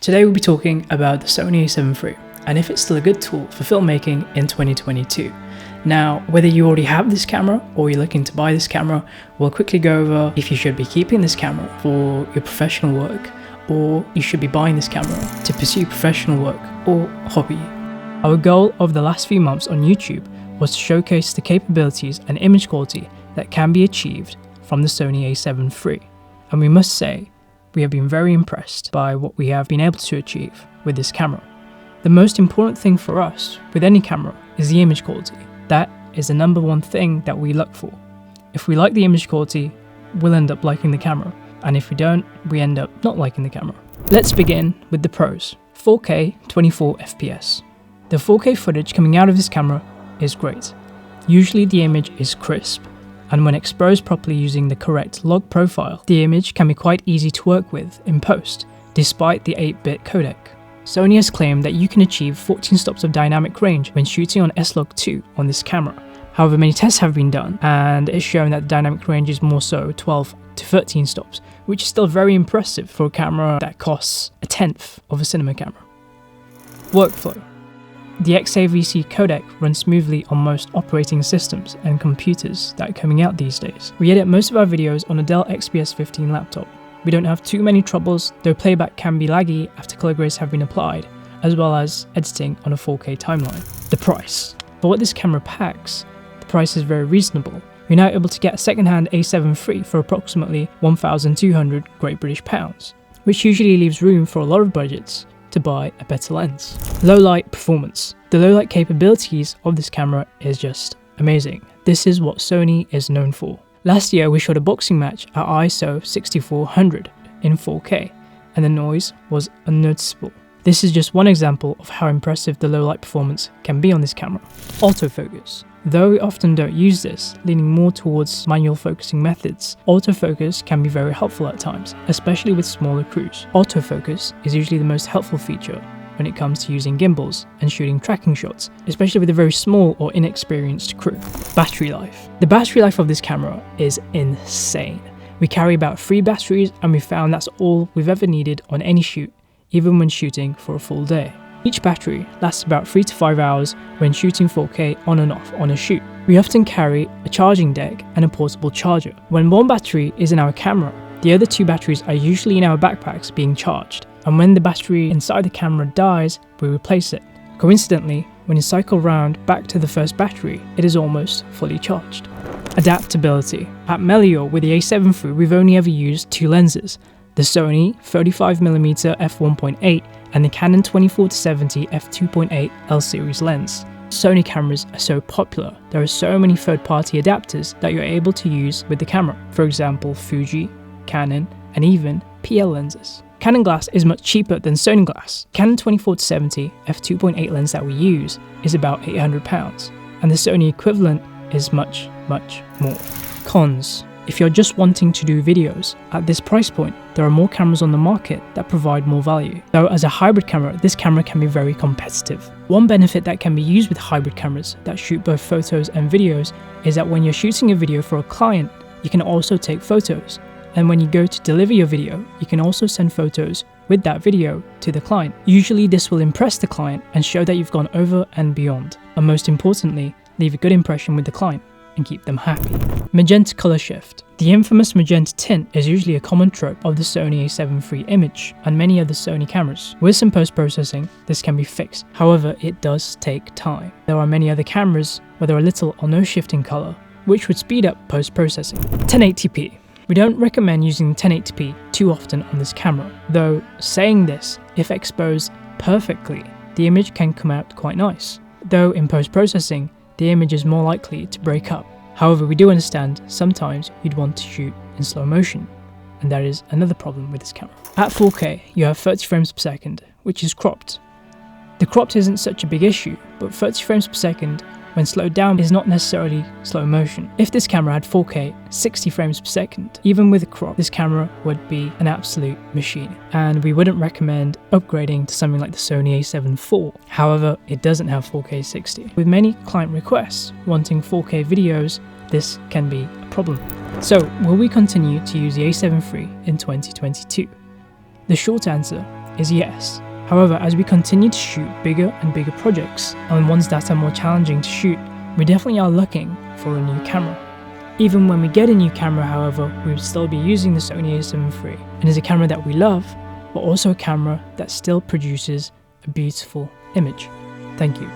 Today we'll be talking about the Sony A7 III and if it's still a good tool for filmmaking in 2022. Now, whether you already have this camera or you're looking to buy this camera, we'll quickly go over if you should be keeping this camera for your professional work or you should be buying this camera to pursue professional work or hobby. Our goal over the last few months on YouTube was to showcase the capabilities and image quality that can be achieved from the Sony A7 III, and we must say we have been very impressed by what we have been able to achieve with this camera. The most important thing for us with any camera is the image quality. That is the number one thing that we look for. If we like the image quality, we'll end up liking the camera, and if we don't, we end up not liking the camera. Let's begin with the pros. 4K 24 FPS. The 4K footage coming out of this camera is great. Usually the image is crisp, and when exposed properly using the correct log profile, the image can be quite easy to work with in post, despite the 8-bit codec. Sony has claimed that you can achieve 14 stops of dynamic range when shooting on S-Log2 on this camera. However, many tests have been done, and it's shown that the dynamic range is more so 12 to 13 stops, which is still very impressive for a camera that costs a tenth of a cinema camera. Workflow. The XAVC codec runs smoothly on most operating systems and computers that are coming out these days. We edit most of our videos on a Dell XPS 15 laptop. We don't have too many troubles, though playback can be laggy after color grades have been applied, as well as editing on a 4K timeline. The price. For what this camera packs, the price is very reasonable. You're now able to get a second-hand A7 III for approximately 1,200 Great British pounds, which usually leaves room for a lot of budgets to buy a better lens. Low light performance. The low light capabilities of this camera is just amazing. This is what Sony is known for. Last year we shot a boxing match at ISO 6400 in 4K and the noise was unnoticeable. This is just one example of how impressive the low light performance can be on this camera. Autofocus. Though we often don't use this, leaning more towards manual focusing methods, autofocus can be very helpful at times, especially with smaller crews. Autofocus is usually the most helpful feature when it comes to using gimbals and shooting tracking shots, especially with a very small or inexperienced crew. Battery life. The battery life of this camera is insane. We carry about 3 batteries and we found that's all we've ever needed on any shoot, even when shooting for a full day. Each battery lasts about 3 to 5 hours when shooting 4K on and off on a shoot. We often carry a charging deck and a portable charger. When one battery is in our camera, the other 2 batteries are usually in our backpacks being charged, and when the battery inside the camera dies, we replace it. Coincidentally, when you cycle round back to the first battery, it is almost fully charged. Adaptability. At Melior with the A7 III, we've only ever used 2 lenses, the Sony 35mm f1.8 and the Canon 24-70 f2.8 L-series lens. Sony cameras are so popular, there are so many third-party adapters that you're able to use with the camera, for example Fuji, Canon, and even PL lenses. Canon glass is much cheaper than Sony glass. Canon 24-70 f2.8 lens that we use is about £800, and the Sony equivalent is much more. Cons. If you're just wanting to do videos, at this price point, there are more cameras on the market that provide more value. Though as a hybrid camera, this camera can be very competitive. One benefit that can be used with hybrid cameras that shoot both photos and videos is that when you're shooting a video for a client, you can also take photos. And when you go to deliver your video, you can also send photos with that video to the client. Usually this will impress the client and show that you've gone over and beyond. And most importantly, leave a good impression with the client and keep them happy. Magenta color shift. The infamous magenta tint is usually a common trope of the Sony A7 III image and many other Sony cameras. With some post-processing, this can be fixed. However, it does take time. There are many other cameras where there are little or no shift in color, which would speed up post-processing. 1080p. We don't recommend using 1080p too often on this camera, though saying this, if exposed perfectly, the image can come out quite nice. Though in post-processing, the image is more likely to break up. However, we do understand sometimes you'd want to shoot in slow motion, and that is another problem with this camera. At 4K, you have 30 frames per second, which is cropped. The cropped isn't such a big issue, but 30 frames per second when slowed down is not necessarily slow motion. If this camera had 4K 60 frames per second, even with a crop, this camera would be an absolute machine, and we wouldn't recommend upgrading to something like the Sony A7 IV. However, it doesn't have 4K 60. With many client requests wanting 4K videos, this can be a problem. So, will we continue to use the A7 III in 2022? The short answer is yes. However, as we continue to shoot bigger and bigger projects, and ones that are more challenging to shoot, we definitely are looking for a new camera. Even when we get a new camera, however, we would still be using the Sony A7 III. It is a camera that we love, but also a camera that still produces a beautiful image. Thank you.